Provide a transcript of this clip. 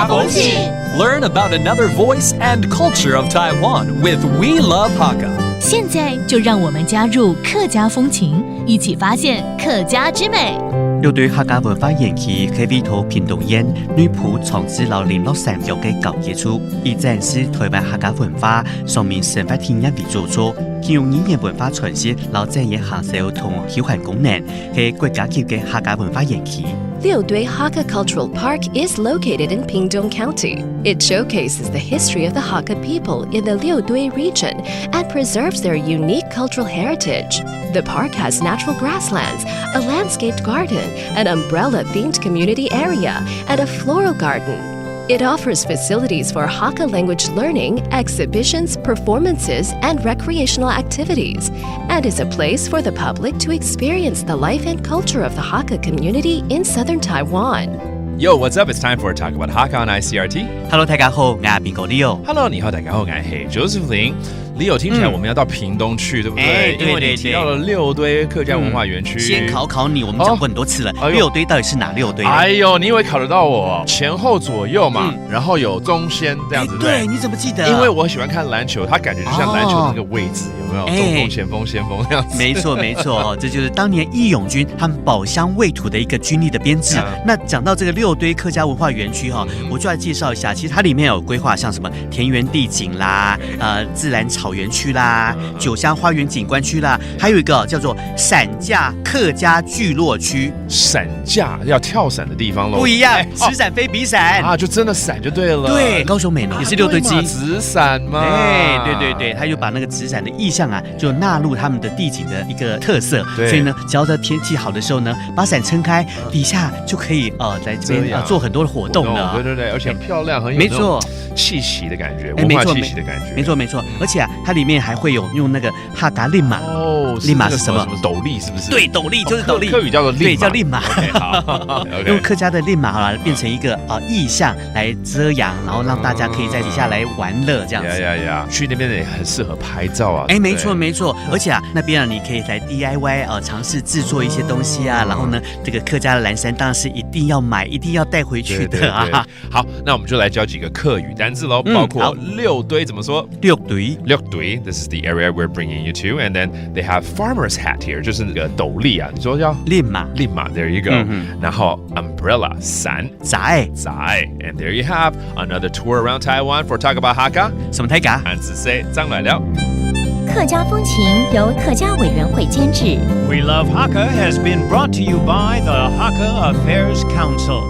家风情 Learn about another voice and culture of Taiwan with We Love Hakka. 现在就让我们加入客家风情，一起发现客家之美。要對客家文化延期喺呢套屏東縣女僕創制老聯絡上有嘅舊嘢處，以展示台灣客家文化上面生活體驗為主軸，用語言文化傳承老正嘅下手同休閒功能，係國家級嘅客家文化延期。Liu Dui Hakka Cultural Park is located in Pingtung County. It showcases the history of the Hakka people in the Liu Dui region and preserves their unique cultural heritage. The park has natural grasslands, a landscaped garden, an umbrella-themed community area, and a floral garden. It offers facilities for Hakka language learning, exhibitions, performances, and recreational activities, and is a place for the public to experience the life and culture of the Hakka community in southern Taiwan. Yo, what's up? It's time for Talk About Hakka on ICRT. Hello， 大家好，我係邊個 Leo。Hello， 你好，大家好，我係 Josephine。Leo 聽起來我們要到屏東去，對不對？對，因為你提到了六堆客家文化園區。先考你，我們講過很多次了，六堆到底是哪六堆？哎呦，你以為考得到我？前後左右嘛，然後有中間這樣子，對，你怎麼記得？因為我喜歡看籃球，它感覺就像籃球的那個位置，有沒有？中鋒、前鋒、先鋒這樣子。沒錯，沒錯，這就是當年義勇軍他們保鄉衛土的一個軍力的編制。那講到這個六堆客家文化園區哈，我就來介紹一下，其實它裡面有規劃像什麼田園地景啦，自然草原區啦，九鄉花園景觀區啦，還有一個叫做傘架客家聚落區。傘架要跳傘的地方咯，不一樣，此傘非彼傘啊，就真的傘就對了。對，高雄美濃也是六堆之一，紙傘嘛。對，他就把那個紙傘的意象啊，就納入他們的地景的一個特色。所以呢，只要在天氣好的時候呢，把傘撐開，底下就可以在這邊做很多的活動了。對，而且很漂亮，很有那種氣息的感覺，文化氣息的感覺。沒錯，而且啊，它裡面還會有用那個客家令馬。哦，令馬是什麼？斗笠是不是？對，斗笠就是斗笠。客語叫做令馬。對，叫令馬。好，用客家的令馬好了，變成一個意象來遮陽，然後讓大家可以在底下來玩樂，這樣子。呀，去那邊也很適合拍照啊。沒錯，而且啊，那邊啊，你可以來 DIY 嘗試製作一些東西啊，然後呢，這個客家的藍山當然是一定要買，一定要帶回去的啊。好，那我們就來教幾個客語單字咯，包括六堆怎麼說？六堆 ，This is the area we're bringing you to, and then they have farmer's hat here， 就是那個斗笠啊，你說叫令馬 ，there you go。然後 umbrella 傘，仔 ，and there you have another tour around Taiwan for Talk About Hakka。什麼睇㗎？漢字 say 張來了。客家風情由客家委員會監製。We Love Hakka has been brought to you by the Hakka Affairs Council.